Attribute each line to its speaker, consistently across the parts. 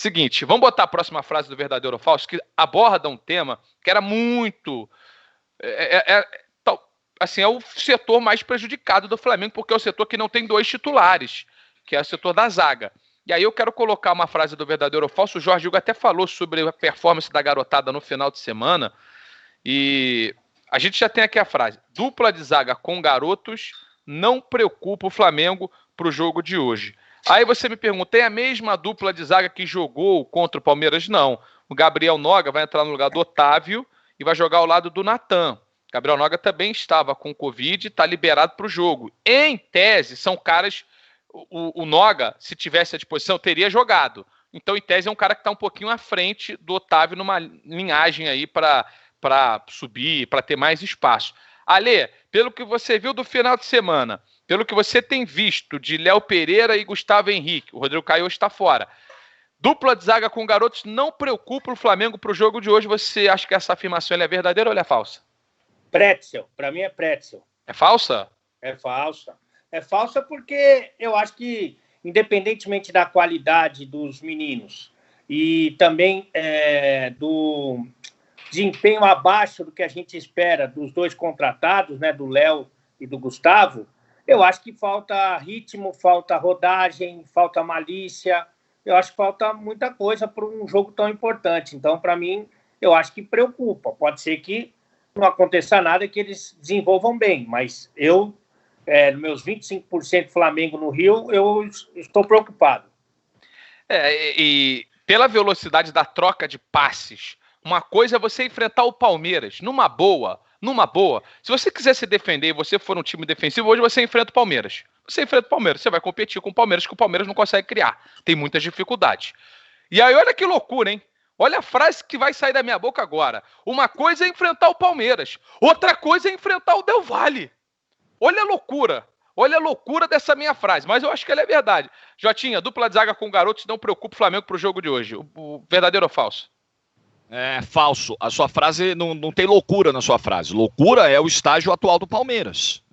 Speaker 1: Seguinte, vamos botar a próxima frase do Verdadeiro ou Falso, que aborda um tema que era muito... assim, é o setor mais prejudicado do Flamengo, porque é o setor que não tem 2 titulares, que é o setor da zaga. E aí eu quero colocar uma frase do Verdadeiro ou Falso. O Jorge Hugo até falou sobre a performance da garotada no final de semana, e a gente já tem aqui a frase: dupla de zaga com garotos não preocupa o Flamengo para o jogo de hoje. Aí você me pergunta, tem a mesma dupla de zaga que jogou contra o Palmeiras? Não. O Gabriel Noga vai entrar no lugar do Otávio e vai jogar ao lado do Natan. Gabriel Noga também estava com Covid e está liberado para o jogo. Em tese, são caras... O Noga, se tivesse à disposição, teria jogado. Então, em tese, é um cara que está um pouquinho à frente do Otávio numa linhagem aí para subir, para ter mais espaço. Ale, pelo que você viu do final de semana, pelo que você tem visto de Léo Pereira e Gustavo Henrique, o Rodrigo Caio está fora, dupla de zaga com garotos não preocupa o Flamengo para o jogo de hoje. Você acha que essa afirmação é verdadeira ou é falsa?
Speaker 2: Pretzel, para mim é pretzel.
Speaker 1: É falsa?
Speaker 2: É falsa. É falsa porque eu acho que, independentemente da qualidade dos meninos e também do desempenho abaixo do que a gente espera dos 2 contratados, né, do Léo e do Gustavo, eu acho que falta ritmo, falta rodagem, falta malícia. Eu acho que falta muita coisa para um jogo tão importante. Então, para mim, eu acho que preocupa. Pode ser que não aconteça nada, que eles desenvolvam bem, mas eu... nos meus 25% Flamengo no Rio, eu estou preocupado.
Speaker 1: E pela velocidade da troca de passes, uma coisa é você enfrentar o Palmeiras numa boa. Se você quiser se defender e você for um time defensivo, hoje você enfrenta o Palmeiras. Você vai competir com o Palmeiras, que o Palmeiras não consegue criar. Tem muitas dificuldades. E aí, olha que loucura, hein? Olha a frase que vai sair da minha boca agora. Uma coisa é enfrentar o Palmeiras, outra coisa é enfrentar o Del Valle. Olha a loucura dessa minha frase, mas eu acho que ela é verdade. Jotinha, dupla de zaga com garotos não preocupa o Flamengo pro jogo de hoje. O verdadeiro ou falso?
Speaker 3: É falso. A sua frase não tem loucura na sua frase. Loucura é o estágio atual do Palmeiras.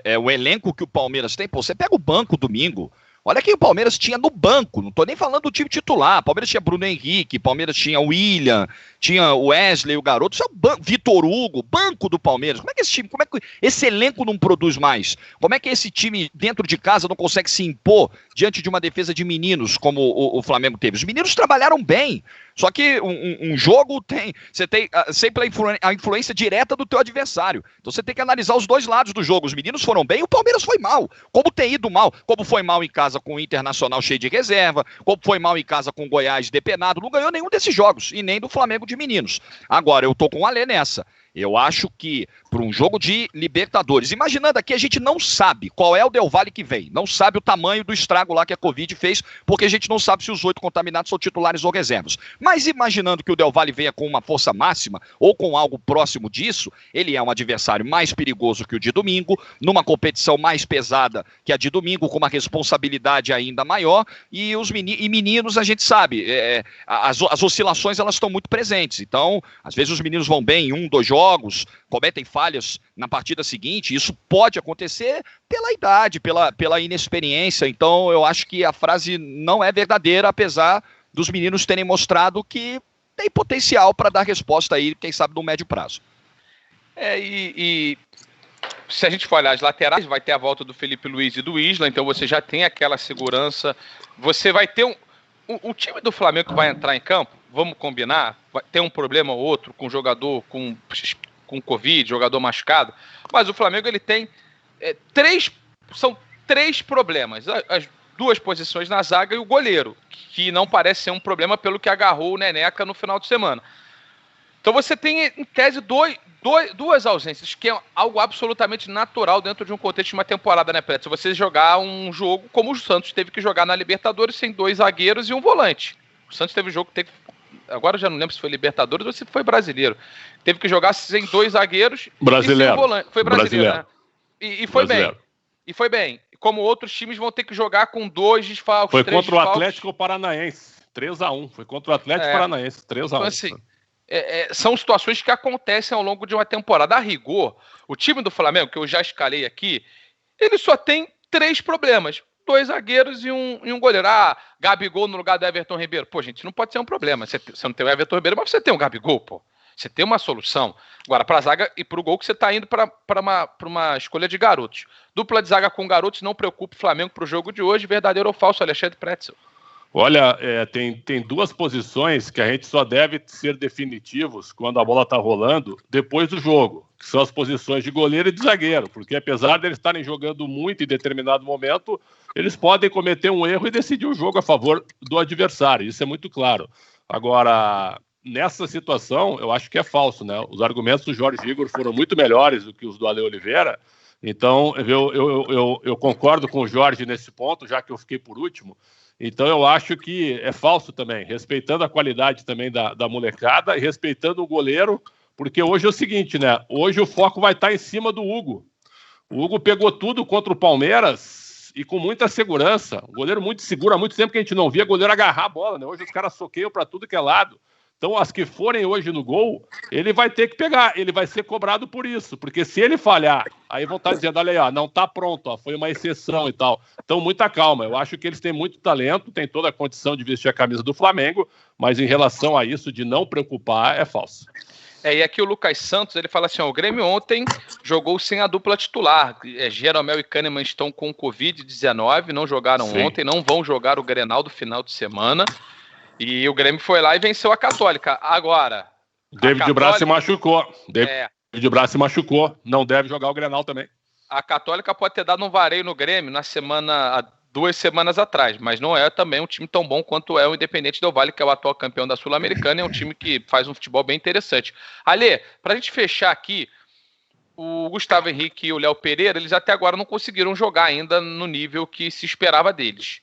Speaker 3: É o elenco que o Palmeiras tem. Pô, você pega o banco domingo. Olha quem o Palmeiras tinha no banco, não tô nem falando do time titular. Palmeiras tinha Bruno Henrique, Palmeiras tinha o William, tinha o Wesley, o garoto, isso é o Vitor Hugo, banco do Palmeiras. Como é que esse time, como é que esse elenco não produz mais? Como é que esse time dentro de casa não consegue se impor diante de uma defesa de meninos como o Flamengo teve? Os meninos trabalharam bem, só que um jogo você tem sempre a influência direta do teu adversário. Então você tem que analisar os 2 lados do jogo. Os meninos foram bem, o Palmeiras foi mal. Como tem ido mal, como foi mal em casa com o Internacional cheio de reserva, como foi mal em casa com o Goiás depenado, não ganhou nenhum desses jogos, e nem do Flamengo de meninos. Agora, eu tô com o Alê nessa. Eu acho que para um jogo de Libertadores, imaginando aqui, a gente não sabe qual é o Del Valle que vem, não sabe o tamanho do estrago lá que a Covid fez, porque a gente não sabe se os 8 contaminados são titulares ou reservas. Mas imaginando que o Del Valle venha com uma força máxima, ou com algo próximo disso, ele é um adversário mais perigoso que o de domingo, numa competição mais pesada que a de domingo, com uma responsabilidade ainda maior, e os meninos, a gente sabe, as oscilações elas estão muito presentes, então, às vezes os meninos vão bem em 1, 2 jogos, cometem falhas na partida seguinte, isso pode acontecer pela idade, pela inexperiência, então eu acho que a frase não é verdadeira, apesar dos meninos terem mostrado que tem potencial para dar resposta aí, quem sabe, no médio prazo.
Speaker 1: E se a gente for olhar as laterais, vai ter a volta do Felipe Luiz e do Isla, então você já tem aquela segurança, você vai ter o time do Flamengo que vai entrar em campo, vamos combinar, vai ter um problema ou outro com jogador com Covid, jogador machucado, mas o Flamengo ele tem são 3 problemas, as 2 posições na zaga e o goleiro, que não parece ser um problema pelo que agarrou o Neneca no final de semana. Então você tem, em tese, 2 ausências, que é algo absolutamente natural dentro de um contexto de uma temporada, né, Preto? Se você jogar um jogo como o Santos teve que jogar na Libertadores, sem 2 zagueiros e um volante. O Santos teve um jogo que agora eu já não lembro se foi Libertadores ou se foi brasileiro. Teve que jogar sem 2 zagueiros
Speaker 4: brasileiro.
Speaker 1: E sem um volante. Foi brasileiro, né? E foi brasileiro. Bem. E foi bem. Como outros times vão ter que jogar com 2 desfalques,
Speaker 4: foi
Speaker 1: 3
Speaker 4: contra o Atlético Paranaense, 3-1. Foi contra o Atlético Paranaense, 3-1.
Speaker 1: Então, assim, são situações que acontecem ao longo de uma temporada. A rigor, o time do Flamengo, que eu já escalei aqui, ele só tem 3 problemas. 2 zagueiros e um goleiro. Ah, Gabigol no lugar do Everton Ribeiro. Pô, gente, não pode ser um problema. Você não tem o Everton Ribeiro, mas você tem o Gabigol, pô. Você tem uma solução. Agora, para a zaga e para o gol que você está indo para uma escolha de garotos. Dupla de zaga com garotos, não preocupe o Flamengo para o jogo de hoje. Verdadeiro ou falso, Alexandre Pretzel?
Speaker 4: Olha, tem 2 posições que a gente só deve ser definitivos quando a bola está rolando depois do jogo, que são as posições de goleiro e de zagueiro, porque apesar de eles estarem jogando muito em determinado momento, eles podem cometer um erro e decidir o jogo a favor do adversário, isso é muito claro. Agora, nessa situação, eu acho que é falso, né? Os argumentos do Jorge Igor foram muito melhores do que os do Ale Oliveira, então eu concordo com o Jorge nesse ponto, já que eu fiquei por último. Então eu acho que é falso também, respeitando a qualidade também da molecada e respeitando o goleiro, porque hoje é o seguinte, né? Hoje o foco vai estar em cima do Hugo. O Hugo pegou tudo contra o Palmeiras e com muita segurança. O goleiro muito seguro, há muito tempo que a gente não via goleiro agarrar a bola, né? Hoje os caras soqueiam para tudo que é lado. Então, as que forem hoje no gol, ele vai ter que pegar, ele vai ser cobrado por isso, porque se ele falhar, aí vão estar dizendo, olha aí, ó, não está pronto, ó, foi uma exceção e tal. Então, muita calma, eu acho que eles têm muito talento, têm toda a condição de vestir a camisa do Flamengo, mas em relação a isso de não preocupar, é falso.
Speaker 1: E aqui o Lucas Santos, ele fala assim, ó, o Grêmio ontem jogou sem a dupla titular, Jeromel e Kahneman estão com Covid-19, não jogaram ontem, não vão jogar o Grenal do final de semana. E o Grêmio foi lá e venceu a Católica. Agora...
Speaker 4: David Braz se machucou. David Braz se machucou. Não deve jogar o Grenal também.
Speaker 1: A Católica pode ter dado um vareio no Grêmio há 2 semanas atrás, mas não é também um time tão bom quanto é o Independente Del Valle, que é o atual campeão da Sul-Americana. É um time que faz um futebol bem interessante. Ale, pra gente fechar aqui, o Gustavo Henrique e o Léo Pereira, eles até agora não conseguiram jogar ainda no nível que se esperava deles.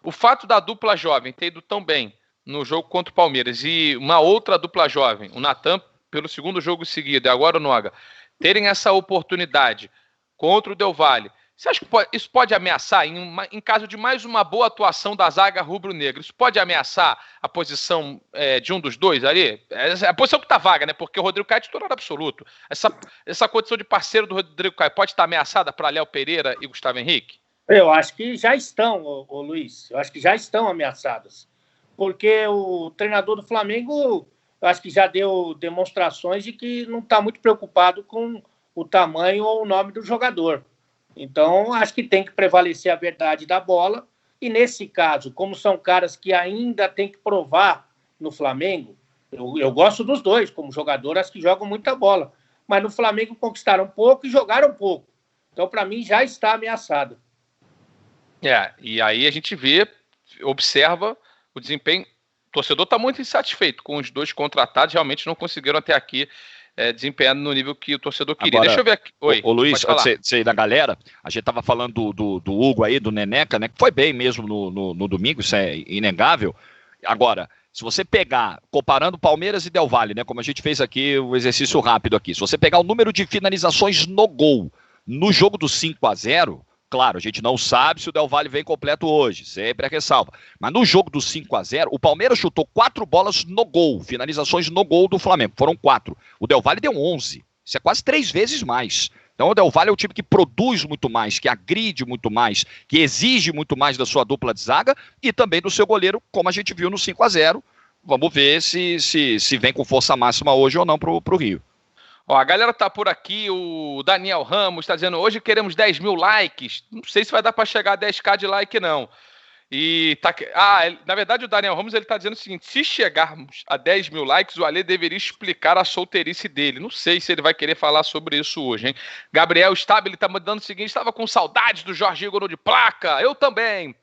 Speaker 1: O fato da dupla jovem ter ido tão bem no jogo contra o Palmeiras e uma outra dupla jovem, o Natan, pelo segundo jogo seguido, e agora o Noga, terem essa oportunidade contra o Del Valle, você acha que isso pode ameaçar, em caso de mais uma boa atuação da zaga rubro-negra, isso pode ameaçar a posição de um dos dois ali? É a posição que está vaga, né? Porque o Rodrigo Caio é titular absoluto. Essa condição de parceiro do Rodrigo Caio pode estar ameaçada para Léo Pereira e Gustavo Henrique?
Speaker 2: Eu acho que já estão, Luiz. Eu acho que já estão ameaçadas. Porque o treinador do Flamengo, eu acho que já deu demonstrações de que não está muito preocupado com o tamanho ou o nome do jogador. Então, acho que tem que prevalecer a verdade da bola. E, nesse caso, como são caras que ainda tem que provar no Flamengo, eu gosto dos dois como jogador, acho que jogam muita bola. Mas no Flamengo conquistaram pouco e jogaram pouco. Então, para mim, já está ameaçado.
Speaker 1: E aí a gente observa o desempenho. O torcedor está muito insatisfeito com os 2 contratados, realmente não conseguiram até aqui desempenhar no nível que o torcedor queria.
Speaker 3: Agora,
Speaker 1: deixa eu ver aqui. Oi,
Speaker 3: ô Luiz, você aí da galera, a gente tava falando do Hugo aí, do Neneca, né, que foi bem mesmo no domingo, isso é inegável. Agora, se você pegar, comparando Palmeiras e Del Valle, né, como a gente fez aqui, o exercício rápido aqui, se você pegar o número de finalizações no gol, no jogo do 5-0, claro, a gente não sabe se o Del Valle vem completo hoje, sempre a ressalva. Mas no jogo do 5-0, o Palmeiras chutou 4 bolas no gol, finalizações no gol do Flamengo, foram 4. O Del Valle deu 11, isso é quase 3 vezes mais. Então o Del Valle é um time que produz muito mais, que agride muito mais, que exige muito mais da sua dupla de zaga e também do seu goleiro, como a gente viu no 5-0. Vamos ver se vem com força máxima hoje ou não pro Rio.
Speaker 1: Ó, a galera tá por aqui, o Daniel Ramos tá dizendo, hoje queremos 10 mil likes. Não sei se vai dar para chegar a 10k de like, não. E na verdade o Daniel Ramos ele tá dizendo o seguinte, se chegarmos a 10 mil likes, o Ale deveria explicar a solteirice dele. Não sei se ele vai querer falar sobre isso hoje, hein? Gabriel Stabile tá mandando o seguinte, estava com saudades do Jorge Igor de placa, eu também.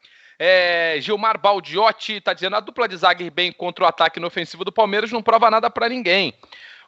Speaker 1: Gilmar Baldiotti tá dizendo, a dupla de zaga ir bem contra o ataque inofensivo do Palmeiras não prova nada para ninguém.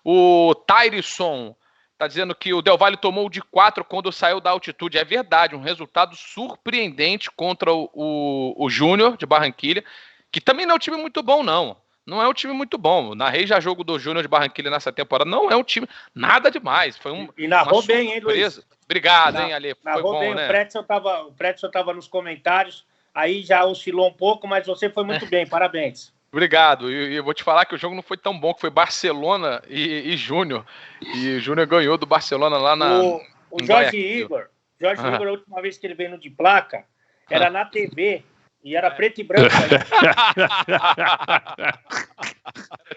Speaker 1: O Tyrisson tá dizendo que o Del Valle tomou de 4 quando saiu da altitude. É verdade, um resultado surpreendente contra o Júnior de Barranquilha, que também não é um time muito bom, não. Não é um time muito bom. Narrei já jogo do Júnior de Barranquilha nessa temporada. Não é um time nada demais. Foi
Speaker 2: e narrou bem, hein, Luiz?
Speaker 1: Obrigado, hein, Ale.
Speaker 2: Foi bom, bem, né? O Pretzel estava nos comentários. Aí já oscilou um pouco, mas você foi muito bem. Parabéns.
Speaker 1: Obrigado. E eu vou te falar que o jogo não foi tão bom, que foi Barcelona e Júnior. E o Júnior ganhou do Barcelona lá na...
Speaker 2: O Jorge Igor, a última vez que ele veio no de placa, era na TV e era preto e branco.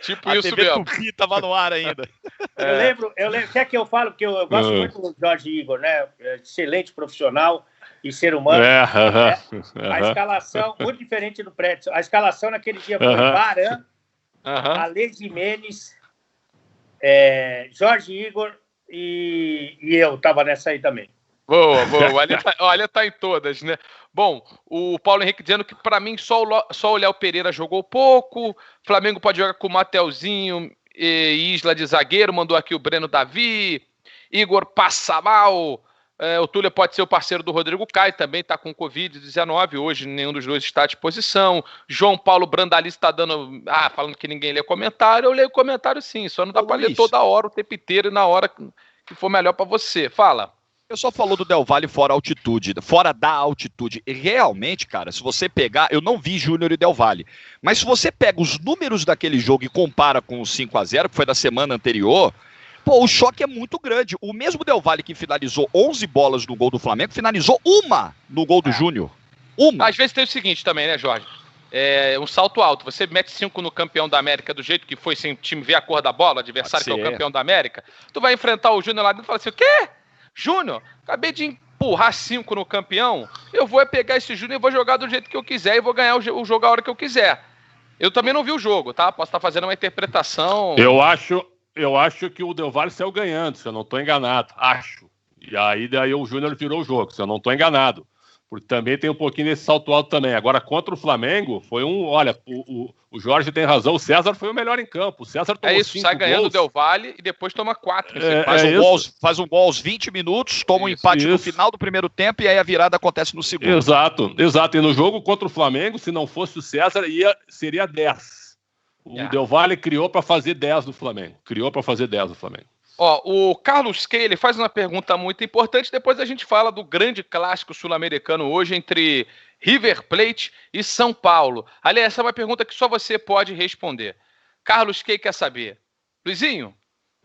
Speaker 3: Tipo a isso TV mesmo. Tupi tava no ar ainda.
Speaker 2: Eu lembro, quer que eu falo, porque eu gosto muito do Jorge Igor, né? Excelente profissional e ser humano. A escalação, muito diferente do Pretzel. A escalação naquele dia foi Baran, Ale Jimenez, Jorge Igor e eu tava nessa aí também.
Speaker 1: Boa. Olha, tá em todas, né? Bom, o Paulo Henrique dizendo que, para mim, só o Léo Pereira jogou pouco. Flamengo pode jogar com o Mateuzinho e Isla de zagueiro. Mandou aqui o Breno Davi. Igor passa mal. O Túlio pode ser o parceiro do Rodrigo Caio. Também está com Covid-19. Hoje nenhum dos dois está à disposição. João Paulo Brandalice está dando... falando que ninguém lê comentário. Eu leio comentário sim. Só não dá para ler toda hora, o tempo inteiro e na hora que for melhor para você. Fala.
Speaker 3: Eu só falou do Del Valle fora da altitude. E realmente, cara, se você pegar... Eu não vi Júnior e Del Valle. Mas se você pega os números daquele jogo e compara com o 5-0, que foi da semana anterior, o choque é muito grande. O mesmo Del Valle que finalizou 11 bolas no gol do Flamengo, finalizou uma no gol do Júnior. Uma.
Speaker 1: Às vezes tem o seguinte também, né, Jorge? Um salto alto. Você mete 5 no campeão da América do jeito que foi, sem o time ver a cor da bola, o adversário que é o campeão da América. Tu vai enfrentar o Júnior lá dentro e fala assim, o quê? Júnior, acabei de empurrar 5 no campeão, eu vou pegar esse Júnior e vou jogar do jeito que eu quiser e vou ganhar o jogo a hora que eu quiser. Eu também não vi o jogo, tá? Posso estar fazendo uma interpretação...
Speaker 4: Eu acho que o Del Valle saiu ganhando, se eu não estou enganado. Acho. E aí daí o Júnior virou o jogo, se eu não estou enganado. Porque também tem um pouquinho desse salto alto também. Agora, contra o Flamengo, foi olha, o Jorge tem razão, o César foi o melhor em campo. O César tomou 5 gols.
Speaker 1: Sai ganhando o Del Valle e depois toma 4.
Speaker 3: Faz um gol aos 20 minutos, toma um empate no final do primeiro tempo e aí a virada acontece no segundo.
Speaker 4: Exato. E no jogo contra o Flamengo, se não fosse o César, seria 10. O Del Valle criou para fazer 10 no Flamengo.
Speaker 1: O Carlos Key, ele faz uma pergunta muito importante, depois a gente fala do grande clássico sul-americano hoje entre River Plate e São Paulo. Aliás, essa é uma pergunta que só você pode responder. Carlos Key quer saber, Luizinho,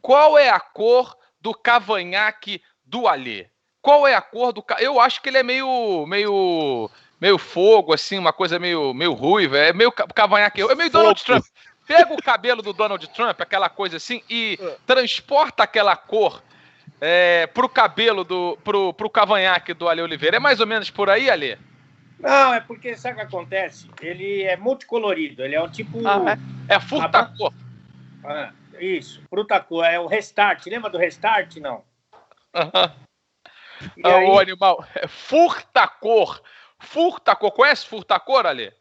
Speaker 1: qual é a cor do cavanhaque do Alê? Qual é a cor do... Eu acho que ele é meio fogo, assim, uma coisa meio ruiva, é meio cavanhaque, é meio Donald Trump. Pega o cabelo do Donald Trump, aquela coisa assim, e transporta aquela cor pro cabelo, pro cavanhaque do Ale Oliveira. É mais ou menos por aí, Ale?
Speaker 2: Não, é porque, sabe o que acontece? Ele é multicolorido, ele é um tipo...
Speaker 1: É furta-cor.
Speaker 2: Isso, fruta-cor, é o Restart. Lembra do Restart? Não.
Speaker 1: O animal, furta-cor. Furta-cor, conhece furta-cor, Ale?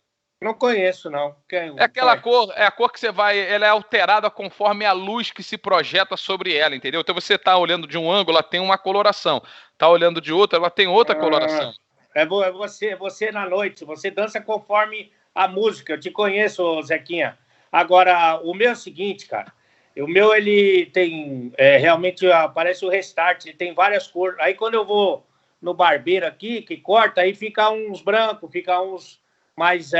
Speaker 2: Não conheço, não.
Speaker 1: É aquela cor, é a cor que você vai... Ela é alterada conforme a luz que se projeta sobre ela, entendeu? Então você tá olhando de um ângulo, ela tem uma coloração. Tá olhando de outra, ela tem outra coloração.
Speaker 2: É você na noite, você dança conforme a música. Eu te conheço, Zequinha. Agora, o meu é o seguinte, cara. O meu, ele tem... realmente, parece o Restart, ele tem várias cores. Aí quando eu vou no barbeiro aqui, que corta, aí fica uns brancos, fica uns... mais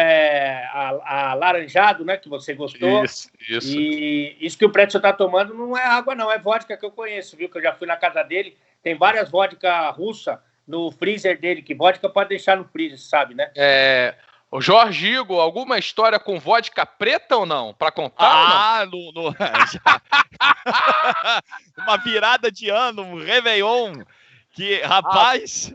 Speaker 2: alaranjado, né, que você gostou.
Speaker 1: Isso.
Speaker 2: E isso que o Pretzel tá tomando não é água, não, é vodka que eu conheço, viu? Que eu já fui na casa dele, tem várias vodka russa no freezer dele, que vodka pode deixar no freezer, sabe, né?
Speaker 1: O Jorge Igor, alguma história com vodka preta ou não? Pra contar?
Speaker 3: Uma virada de ano, um Réveillon. Que, rapaz,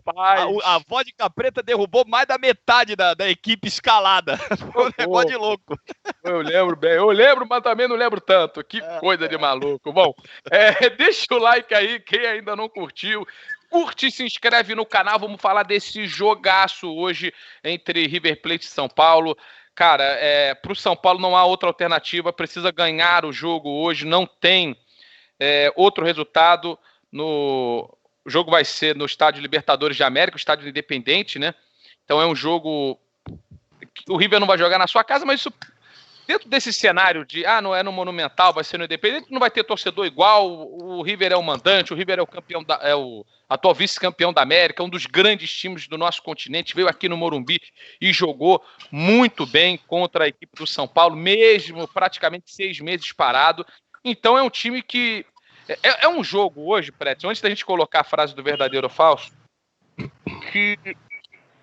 Speaker 3: a vodka preta derrubou mais da metade da equipe escalada. Foi um negócio de louco.
Speaker 1: Eu lembro bem. Eu lembro, mas também não lembro tanto. Que coisa de maluco. Bom, deixa o like aí, quem ainda não curtiu. Curte e se inscreve no canal. Vamos falar desse jogaço hoje entre River Plate e São Paulo. Cara, pro São Paulo não há outra alternativa. Precisa ganhar o jogo hoje. Não tem outro resultado O jogo vai ser no Estádio Libertadores de América, o Estádio Independente, né? Então é um jogo... O River não vai jogar na sua casa, mas isso... Dentro desse cenário de, não é no Monumental, vai ser no Independente, não vai ter torcedor igual, o River é o mandante, o River é o campeão, o atual vice-campeão da América, um dos grandes times do nosso continente, veio aqui no Morumbi e jogou muito bem contra a equipe do São Paulo, mesmo praticamente 6 meses parado. Então é um time que... É um jogo hoje, Pretzel, antes da gente colocar a frase do verdadeiro ou falso, que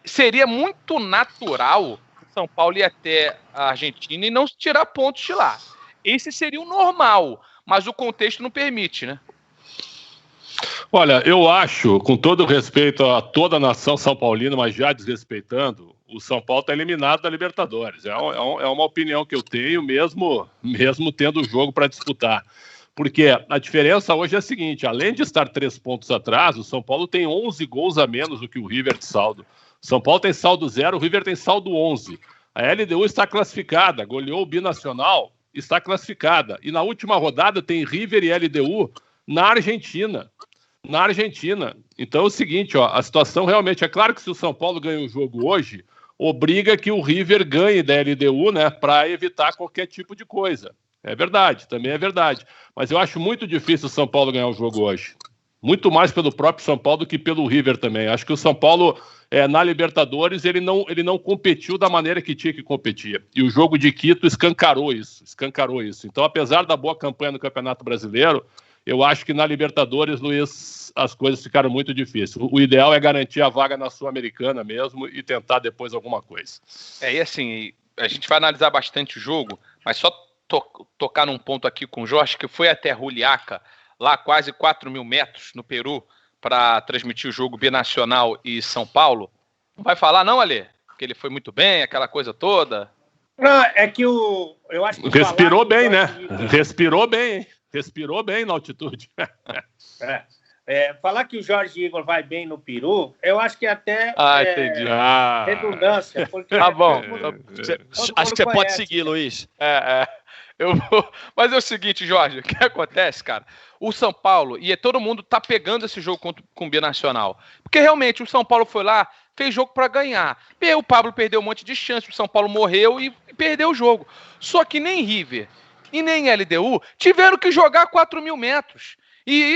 Speaker 1: seria muito natural São Paulo ir até a Argentina e não tirar pontos de lá. Esse seria o normal, mas o contexto não permite, né?
Speaker 4: Olha, eu acho, com todo respeito a toda a nação são paulina, mas já desrespeitando, o São Paulo está eliminado da Libertadores. É uma opinião que eu tenho, mesmo tendo o jogo para disputar. Porque a diferença hoje é a seguinte, além de estar 3 pontos atrás, o São Paulo tem 11 gols a menos do que o River de saldo. O São Paulo tem saldo 0, o River tem saldo 11. A LDU está classificada, goleou o Binacional, está classificada. E na última rodada tem River e LDU na Argentina. Então é o seguinte, ó, a situação realmente... É claro que se o São Paulo ganha o jogo hoje, obriga que o River ganhe da LDU, né, para evitar qualquer tipo de coisa. É verdade, também é verdade. Mas eu acho muito difícil o São Paulo ganhar o jogo hoje. Muito mais pelo próprio São Paulo do que pelo River também. Acho que o São Paulo, na Libertadores, ele não competiu da maneira que tinha que competir. E o jogo de Quito escancarou isso. Então, apesar da boa campanha no Campeonato Brasileiro, eu acho que na Libertadores, Luiz, as coisas ficaram muito difíceis. O ideal é garantir a vaga na Sul-Americana mesmo e tentar depois alguma coisa.
Speaker 1: E assim, a gente vai analisar bastante o jogo, mas só tocar num ponto aqui com o Jorge, que foi até Juliaca, lá quase 4.000 metros no Peru, para transmitir o jogo Binacional e São Paulo. Não vai falar não, Alê? Que ele foi muito bem, aquela coisa toda?
Speaker 2: Não, é que eu acho que...
Speaker 4: Respirou bem, né? Respirou bem, hein? Respirou bem na altitude.
Speaker 2: Falar que o Jorge Igor vai bem no Peru, eu acho que até
Speaker 1: entendi.
Speaker 2: Redundância. Porque
Speaker 1: tá bom.
Speaker 3: Acho que você pode seguir, Luiz.
Speaker 1: Mas é o seguinte, Jorge, o que acontece, cara? O São Paulo, e todo mundo tá pegando esse jogo com o Binacional. Porque realmente o São Paulo foi lá, fez jogo para ganhar. E o Pablo perdeu um monte de chance, o São Paulo morreu e perdeu o jogo. Só que nem River e nem LDU tiveram que jogar 4.000 metros. E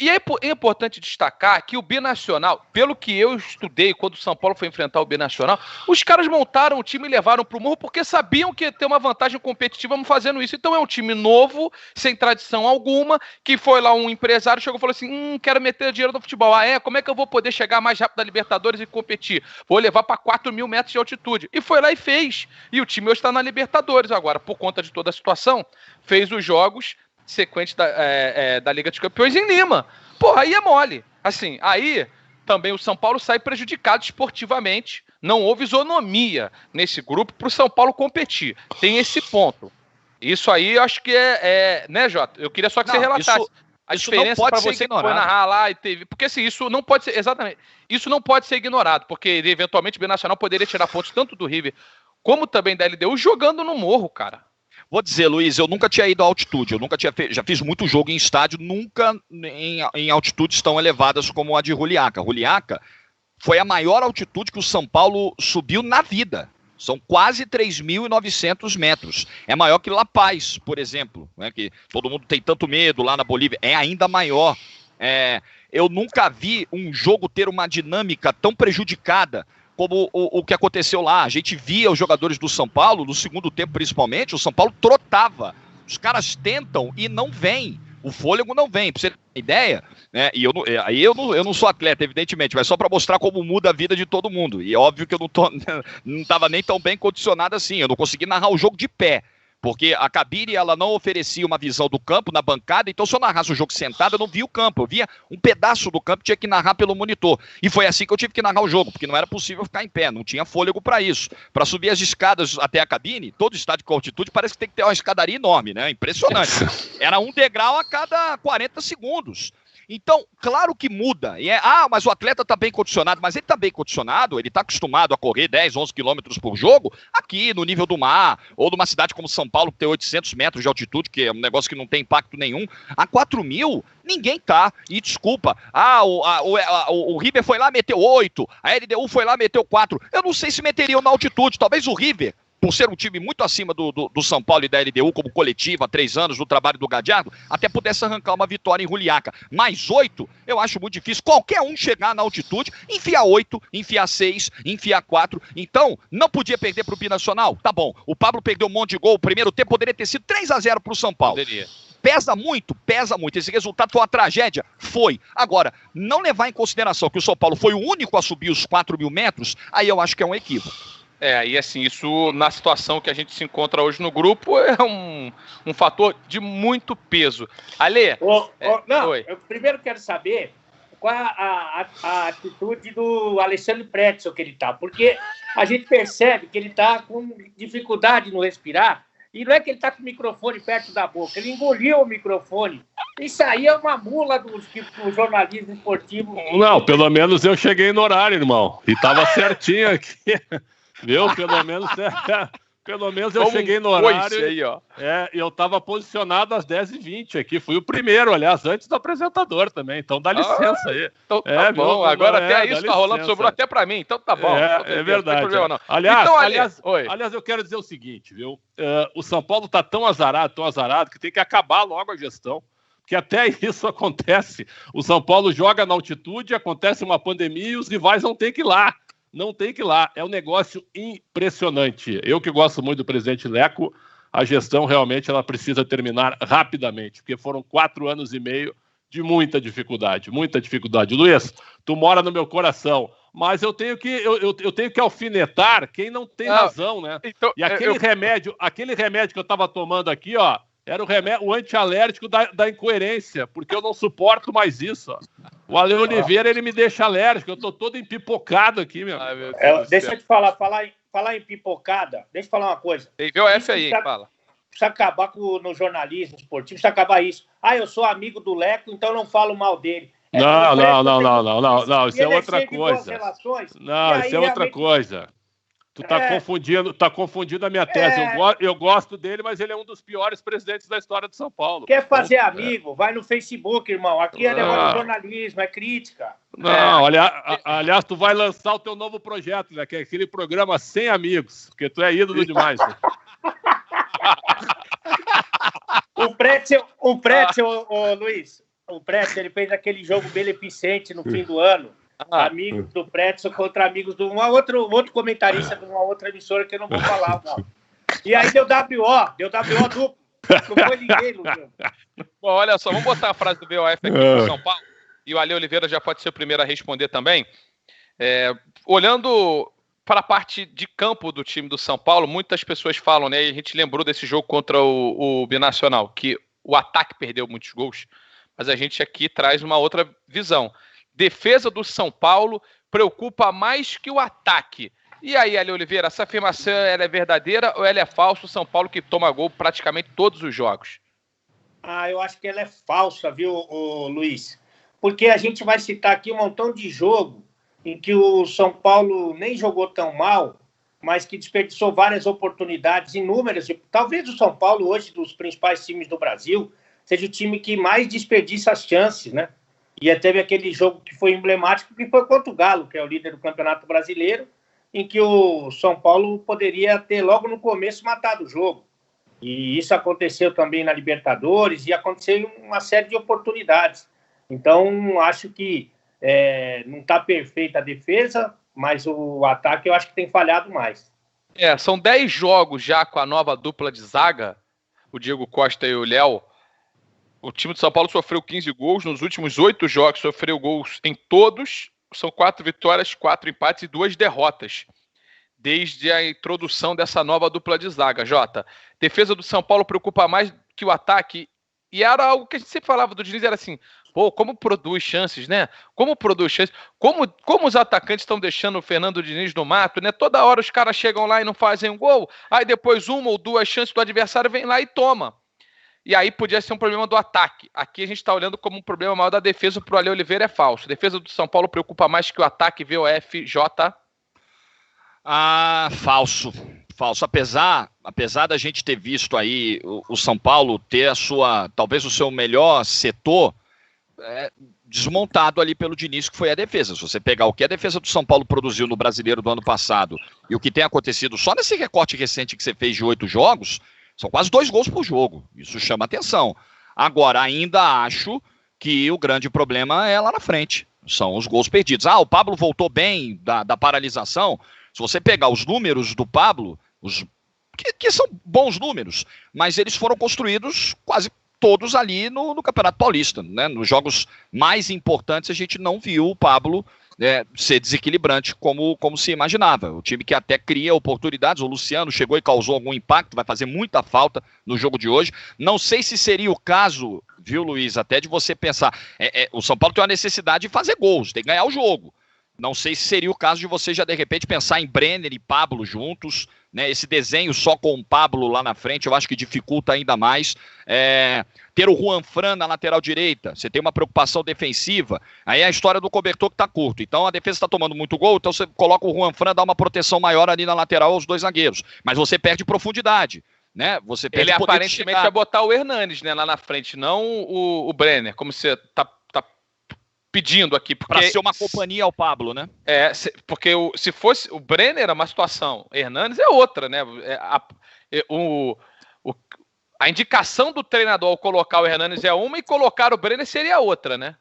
Speaker 1: é importante destacar que o Binacional, pelo que eu estudei quando o São Paulo foi enfrentar o Binacional, os caras montaram o time e levaram para o morro porque sabiam que ia ter uma vantagem competitiva fazendo isso. Então é um time novo, sem tradição alguma, que foi lá um empresário, chegou e falou assim, quero meter dinheiro no futebol. Como é que eu vou poder chegar mais rápido da Libertadores e competir? Vou levar para 4.000 metros de altitude. E foi lá e fez. E o time hoje está na Libertadores agora, por conta de toda a situação, fez os jogos sequente da Liga dos Campeões em Lima. Porra, aí é mole. Assim, aí também o São Paulo sai prejudicado esportivamente. Não houve isonomia nesse grupo para o São Paulo competir. Tem esse ponto. Isso aí eu acho que né, Jota? Eu queria só que você relatasse a diferença para você que foi narrar lá e teve. Porque assim, isso não pode ser. Exatamente. Isso não pode ser ignorado, porque eventualmente o Binacional poderia tirar pontos tanto do River como também da LDU jogando no morro, cara.
Speaker 3: Vou dizer, Luiz, eu nunca tinha ido à altitude, já fiz muito jogo em estádio, nunca em altitudes tão elevadas como a de Juliaca. Juliaca foi a maior altitude que o São Paulo subiu na vida. São quase 3.900 metros. É maior que La Paz, por exemplo, né, que todo mundo tem tanto medo lá na Bolívia. É ainda maior. Eu nunca vi um jogo ter uma dinâmica tão prejudicada como o que aconteceu lá. A gente via os jogadores do São Paulo, no segundo tempo principalmente, o São Paulo trotava. Os caras tentam e não vem. O fôlego não vem. Pra você ter uma ideia, né? E eu não sou atleta, evidentemente, mas só para mostrar como muda a vida de todo mundo. E é óbvio que eu não estava nem tão bem condicionado assim. Eu não consegui narrar o jogo de pé. Porque a cabine, ela não oferecia uma visão do campo na bancada, então se eu narrasse o jogo sentado, eu não via o campo, eu via um pedaço do campo, tinha que narrar pelo monitor. E foi assim que eu tive que narrar o jogo, porque não era possível ficar em pé, não tinha fôlego para isso. Para subir as escadas até a cabine, todo estádio com altitude parece que tem que ter uma escadaria enorme, né? Impressionante. Era um degrau a cada 40 segundos. Então, claro que muda. Mas o atleta está bem condicionado. Mas ele está bem condicionado, ele está acostumado a correr 10, 11 quilômetros por jogo, aqui no nível do mar, ou numa cidade como São Paulo, que tem 800 metros de altitude, que é um negócio que não tem impacto nenhum. A 4.000, ninguém tá. E desculpa, o River foi lá, meteu 8, a LDU foi lá, meteu 4. Eu não sei se meteriam na altitude, talvez o River, por ser um time muito acima do São Paulo e da LDU, como coletivo, há 3 anos, no trabalho do Gadiardo, até pudesse arrancar uma vitória em Juliaca. Mais 8, eu acho muito difícil qualquer um chegar na altitude, enfiar 8, enfiar 6, enfiar 4. Então, não podia perder para o Binacional? Tá bom. O Pablo perdeu um monte de gol. O primeiro tempo poderia ter sido 3-0 para o São Paulo.
Speaker 1: Poderia.
Speaker 3: Pesa muito? Pesa muito. Esse resultado foi uma tragédia? Foi. Agora, não levar em consideração que o São Paulo foi o único a subir os 4.000 metros, aí eu acho que é um equívoco.
Speaker 1: E assim, isso na situação que a gente se encontra hoje no grupo é um fator de muito peso. Ale,
Speaker 2: eu primeiro quero saber qual a atitude do Alexandre Pretzel que ele tá, porque a gente percebe que ele tá com dificuldade no respirar, e não é que ele tá com o microfone perto da boca, ele engoliu o microfone. Isso aí é uma mula do jornalismo esportivo.
Speaker 4: Não, pelo menos eu cheguei no horário, irmão, e tava certinho aqui. Viu? Pelo menos eu cheguei no horário.
Speaker 1: Aí, ó.
Speaker 4: Eu estava posicionado às 10h20 aqui. Fui o primeiro, aliás, antes do apresentador também. Então dá licença aí.
Speaker 1: Então tá bom. Agora até isso tá rolando, sobrou até para mim. Então tá bom.
Speaker 4: É verdade. Não tem problema, não. Aliás, eu quero dizer o seguinte, viu? O São Paulo tá tão azarado, que tem que acabar logo a gestão. Porque até isso acontece. O São Paulo joga na altitude, acontece uma pandemia e os rivais não tem que ir lá. Não tem que ir lá, é um negócio impressionante. Eu que gosto muito do presidente Leco, a gestão realmente ela precisa terminar rapidamente, porque foram 4 anos e meio de muita dificuldade. Luiz, tu mora no meu coração, mas eu tenho que alfinetar quem não tem razão, né? Então, e aquele remédio que eu estava tomando aqui, ó, era o antialérgico da incoerência, porque eu não suporto mais isso. Ó. O Ale Oliveira, ele me deixa alérgico, eu tô todo empipocado aqui, meu.
Speaker 2: Deixa eu te falar em pipocada, deixa eu falar uma coisa.
Speaker 1: Tem VOF aí, fala.
Speaker 2: Precisa acabar no jornalismo esportivo, precisa acabar isso. Eu sou amigo do Leco, então não falo mal dele.
Speaker 4: Não, isso é outra coisa. Não, isso é outra coisa. Tu tá confundindo a minha tese. Eu gosto dele, mas ele é um dos piores presidentes da história de São Paulo.
Speaker 2: Quer fazer amigo? Vai no Facebook, irmão. Aqui é negócio de jornalismo, é crítica.
Speaker 4: Não, aliás, tu vai lançar o teu novo projeto, né? Que é aquele programa Sem Amigos, porque tu é ídolo demais. Né?
Speaker 2: O Pretzel, Luiz, o Pretzel, ele fez aquele jogo beneficente no fim do ano. Amigos do Pretzel contra amigos de outro comentarista de uma outra emissora que eu não vou falar, não. E aí deu WO duplo. Não foi ninguém, Luciano.
Speaker 1: Bom, olha só, vamos botar a frase do VOF aqui para São Paulo. E o Ale Oliveira já pode ser o primeiro a responder também. Olhando para a parte de campo do time do São Paulo, muitas pessoas falam, né? E a gente lembrou desse jogo contra o Binacional, que o ataque perdeu muitos gols, mas a gente aqui traz uma outra visão. Defesa do São Paulo preocupa mais que o ataque. E aí, Ale Oliveira, essa afirmação ela é verdadeira ou ela é falsa? O São Paulo que toma gol praticamente todos os jogos.
Speaker 2: Eu acho que ela é falsa, viu, Luiz? Porque a gente vai citar aqui um montão de jogo em que o São Paulo nem jogou tão mal, mas que desperdiçou várias oportunidades inúmeras. Talvez o São Paulo, hoje, dos principais times do Brasil, seja o time que mais desperdiça as chances, né? E teve aquele jogo que foi emblemático, que foi contra o Galo, que é o líder do Campeonato Brasileiro, em que o São Paulo poderia ter, logo no começo, matado o jogo. E isso aconteceu também na Libertadores e aconteceu em uma série de oportunidades. Então, acho que não está perfeita a defesa, mas o ataque eu acho que tem falhado mais.
Speaker 1: São 10 jogos já com a nova dupla de zaga, o Diego Costa e o Léo. O time de São Paulo sofreu 15 gols. Nos últimos 8 jogos, sofreu gols em todos. São 4 vitórias, 4 empates e 2 derrotas. Desde a introdução dessa nova dupla de zaga, Jota. Defesa do São Paulo preocupa mais que o ataque. E era algo que a gente sempre falava do Diniz, era assim, como produz chances, né? Como produz chances. Como os atacantes estão deixando o Fernando Diniz no mato, né? Toda hora os caras chegam lá e não fazem um gol. Aí depois 1 ou 2 chances do adversário vem lá e toma. E aí podia ser um problema do ataque. Aqui a gente está olhando como um problema maior da defesa. Para o Ale Oliveira é falso. A defesa do São Paulo preocupa mais que o ataque. VOF, J.
Speaker 3: Falso. Apesar da gente ter visto aí o São Paulo ter talvez o seu melhor setor desmontado ali pelo Diniz, que foi a defesa. Se você pegar o que a defesa do São Paulo produziu no Brasileiro do ano passado e o que tem acontecido só nesse recorte recente que você fez de 8 jogos, são quase 2 gols por jogo. Isso chama atenção. Agora, ainda acho que o grande problema é lá na frente. São os gols perdidos. O Pablo voltou bem da paralisação. Se você pegar os números do Pablo, que são bons números, mas eles foram construídos quase todos ali no Campeonato Paulista, né? Nos jogos mais importantes a gente não viu o Pablo ser desequilibrante como se imaginava. O time que até cria oportunidades, o Luciano chegou e causou algum impacto, vai fazer muita falta no jogo de hoje. Não sei se seria o caso, viu, Luiz, até de você pensar, o São Paulo tem uma necessidade de fazer gols, tem que ganhar o jogo. Não sei se seria o caso de você já de repente pensar em Brenner e Pablo juntos, né? Esse desenho só com o Pablo lá na frente, eu acho que dificulta ainda mais. Ter o Juan Fran na lateral direita, você tem uma preocupação defensiva, aí é a história do cobertor que está curto. Então a defesa está tomando muito gol, então você coloca o Juan Fran, dá uma proteção maior ali na lateral aos dois zagueiros, mas você perde profundidade. Né? Você perde
Speaker 1: ele aparentemente vai botar o Hernanes, né, lá na frente, não o Brenner, como você tá pedindo aqui.
Speaker 3: Para ser uma companhia ao Pablo, né?
Speaker 1: Porque se fosse o Brenner é uma situação, Hernanes é outra, né? A indicação do treinador ao colocar o Hernanes é uma e colocar o Brenner seria outra, né?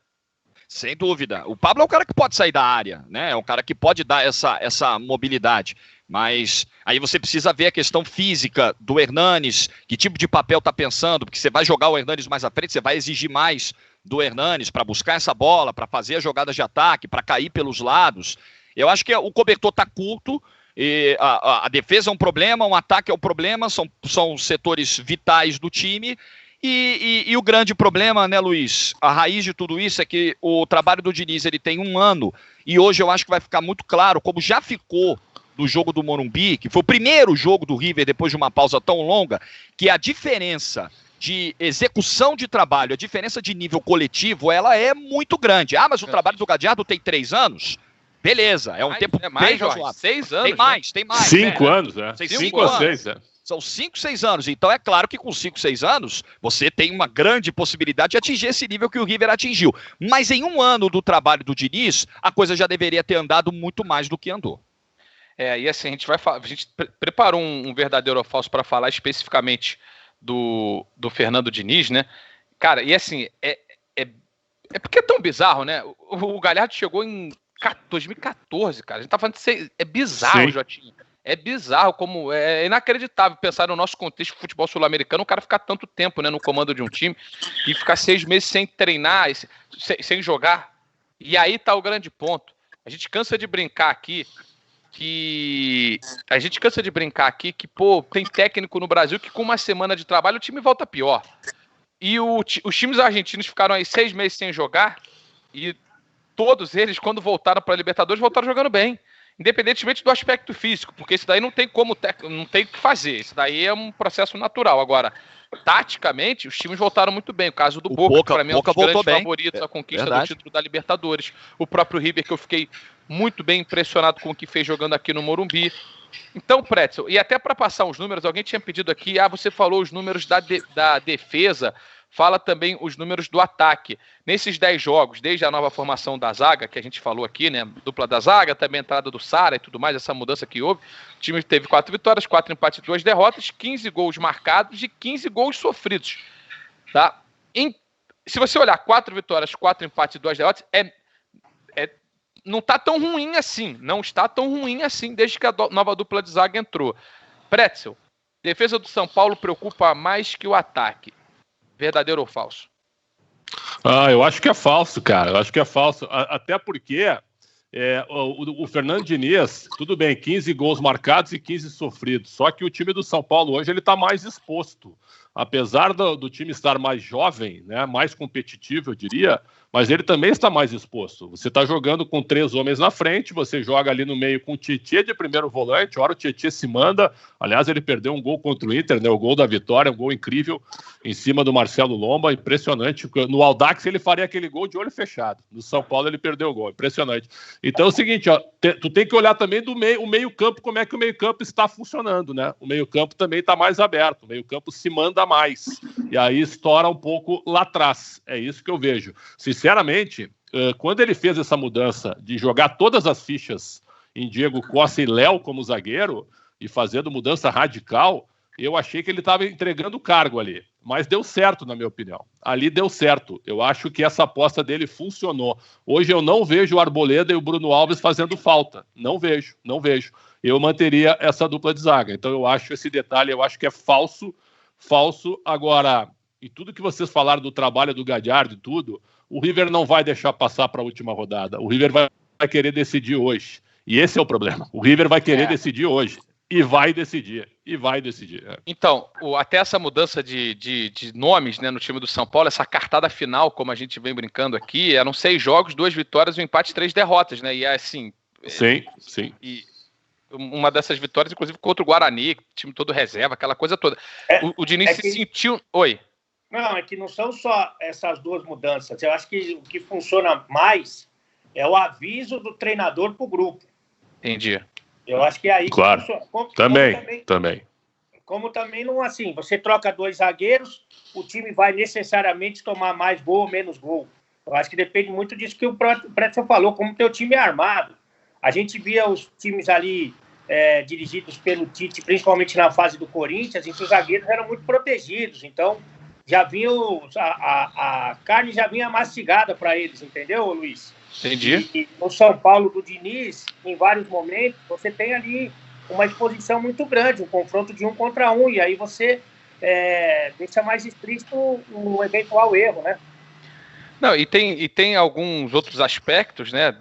Speaker 3: Sem dúvida. O Pablo é um cara que pode sair da área, né? É um cara que pode dar essa mobilidade. Mas aí você precisa ver a questão física do Hernanes, que tipo de papel está pensando, porque você vai jogar o Hernanes mais à frente, você vai exigir mais do Hernanes para buscar essa bola, para fazer as jogadas de ataque, para cair pelos lados. Eu acho que o cobertor está curto, e a defesa é um problema, o ataque é um problema, são setores vitais do time. E o grande problema, né, Luiz, a raiz de tudo isso é que o trabalho do Diniz ele tem 1 ano, e hoje eu acho que vai ficar muito claro, como já ficou do jogo do Morumbi, que foi o primeiro jogo do River depois de uma pausa tão longa, que a diferença de execução de trabalho, a diferença de nível coletivo, ela é muito grande. Mas o trabalho do Gadiardo tem 3 anos? Beleza, é um tempo bem razoável.
Speaker 1: 6 anos.
Speaker 3: Tem mais.
Speaker 4: 5 anos, né?
Speaker 3: 5 ou 6, São 5, 6 anos. Então é claro que com 5, 6 anos, você tem uma grande possibilidade de atingir esse nível que o River atingiu. Mas em 1 ano do trabalho do Diniz, a coisa já deveria ter andado muito mais do que andou.
Speaker 1: E assim, a gente preparou um verdadeiro ou falso para falar especificamente do Fernando Diniz, né? Cara, e assim, é porque é tão bizarro, né? O Galhardo chegou em 2014, cara. A gente tá falando de é bizarro, Jotinho. É bizarro, como é inacreditável pensar no nosso contexto de futebol sul-americano, o cara ficar tanto tempo, né, no comando de um time e ficar 6 meses sem treinar, sem jogar. E aí tá o grande ponto. A gente cansa de brincar aqui que tem técnico no Brasil que com uma semana de trabalho o time volta pior. E os times argentinos ficaram aí 6 meses sem jogar e todos eles, quando voltaram para a Libertadores, voltaram jogando bem, independentemente do aspecto físico, porque isso daí não tem o que fazer, isso daí é um processo natural. Agora, taticamente, os times voltaram muito bem. O caso do Boca, que para mim é um dos grandes favoritos à conquista do título da Libertadores. O próprio River, que eu fiquei muito bem impressionado com o que fez jogando aqui no Morumbi. Então, Pretzel, e até para passar os números, alguém tinha pedido aqui, você falou os números da defesa, fala também os números do ataque. Nesses 10 jogos, desde a nova formação da zaga, que a gente falou aqui, né, dupla da zaga, também a entrada do Sara e tudo mais, essa mudança que houve, o time teve 4 vitórias, 4 empates e 2 derrotas, 15 gols marcados e 15 gols sofridos. Tá? Se você olhar 4 vitórias, 4 empates e 2 derrotas, não está tão ruim assim. Não está tão ruim assim desde que a nova dupla de zaga entrou. Pretzel, defesa do São Paulo preocupa mais que o ataque. Verdadeiro ou falso?
Speaker 4: Eu acho que é falso, cara. Eu acho que é falso. Até porque o Fernando Diniz, tudo bem, 15 gols marcados e 15 sofridos. Só que o time do São Paulo hoje ele está mais exposto. Apesar do time estar mais jovem, né, mais competitivo, eu diria, mas ele também está mais exposto. Você está jogando com 3 homens na frente, você joga ali no meio com o Tietê de primeiro volante, hora o Tietê se manda. Aliás, ele perdeu um gol contra o Inter, né, o gol da vitória, um gol incrível em cima do Marcelo Lomba, impressionante. No Audax ele faria aquele gol de olho fechado. No São Paulo ele perdeu o gol, impressionante. Então é o seguinte, tu tem que olhar também o meio-campo, como é que o meio-campo está funcionando, né? O meio-campo também está mais aberto, o meio-campo se manda mais, e aí estoura um pouco lá atrás. É isso que eu vejo. Sinceramente, quando ele fez essa mudança de jogar todas as fichas em Diego Costa e Léo como zagueiro e fazendo mudança radical, eu achei que ele estava entregando o cargo ali. Mas deu certo, na minha opinião. Ali deu certo. Eu acho que essa aposta dele funcionou. Hoje eu não vejo o Arboleda e o Bruno Alves fazendo falta. Não vejo. Eu manteria essa dupla de zaga. Então eu acho esse detalhe, eu acho que é falso. Agora, e tudo que vocês falaram do trabalho do Gadiardo e tudo, o River não vai deixar passar para a última rodada. O River vai querer decidir hoje. E esse é o problema. O River vai querer decidir hoje. E vai decidir.
Speaker 1: Então, até essa mudança de nomes, né, no time do São Paulo, essa cartada final, como a gente vem brincando aqui, eram 6 jogos, 2 vitórias, 1 empate, 3 derrotas, né? E é assim...
Speaker 4: Sim.
Speaker 1: E uma dessas vitórias, inclusive, contra o Guarani, time todo reserva, aquela coisa toda. O Diniz se sentiu... Oi.
Speaker 2: Não, é que não são só essas 2 mudanças. Eu acho que o que funciona mais é o aviso do treinador para o grupo.
Speaker 1: Entendi.
Speaker 2: Eu acho que é aí que
Speaker 4: claro.
Speaker 2: Funciona.
Speaker 4: Também.
Speaker 2: Como também não assim, você troca 2 zagueiros, o time vai necessariamente tomar mais gol ou menos gol. Eu acho que depende muito disso que o Pretzel falou, como o teu time é armado. A gente via os times ali dirigidos pelo Tite, principalmente na fase do Corinthians, em que os zagueiros eram muito protegidos. Então, já vinha a carne já vinha mastigada para eles, entendeu, Luiz?
Speaker 1: Entendi.
Speaker 2: E no São Paulo do Diniz, em vários momentos, você tem ali uma exposição muito grande, um confronto de 1 contra 1, e aí você deixa mais explícito um eventual erro, né?
Speaker 1: Não, e tem alguns outros aspectos, né?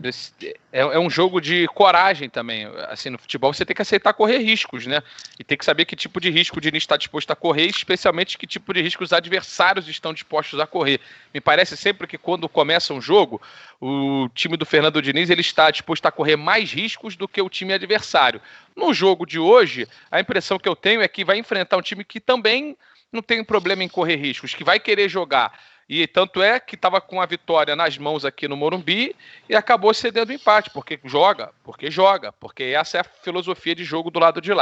Speaker 1: É um jogo de coragem também. Assim, no futebol você tem que aceitar correr riscos, né? E tem que saber que tipo de risco o Diniz está disposto a correr, especialmente que tipo de risco os adversários estão dispostos a correr. Me parece sempre que quando começa um jogo, o time do Fernando Diniz ele está disposto a correr mais riscos do que o time adversário. No jogo de hoje, a impressão que eu tenho é que vai enfrentar um time que também não tem problema em correr riscos, que vai querer jogar. E tanto é que estava com a vitória nas mãos aqui no Morumbi e acabou cedendo o empate, porque joga, porque essa é a filosofia de jogo do lado de lá.